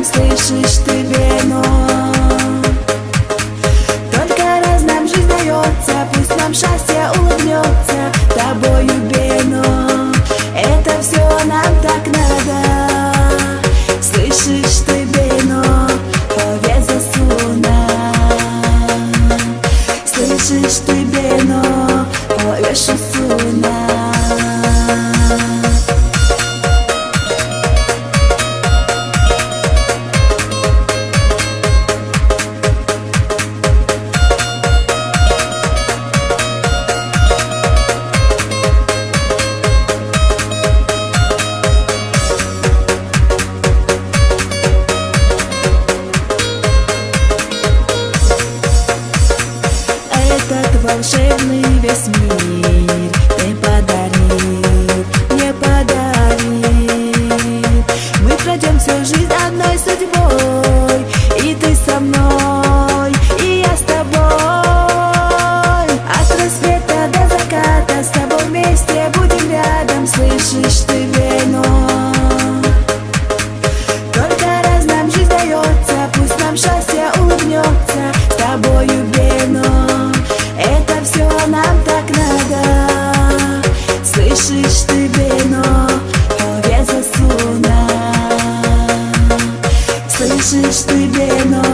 рядом, слышишь ты, Бено? Только раз нам жизнь дается, пусть нам счастье улыбнется тобою, Бено. Это все нам так надо. Слышишь ты, Бено? Повеза суна. Слышишь ты, Бено? Повешу суна. Этот волшебный весь мир ты подарил, мне подарил. Мы пройдем всю жизнь одной судьбой, и ты со мной, и я с тобой. От рассвета до заката с тобой вместе будем рядом, слышишь ты, Бено? Только раз нам жизнь дается, пусть нам счастье улыбнется с тобою, Бено. Это все нам так надо. Слышишь ты, Бено? Повеза суна. Слышишь ты, Бено?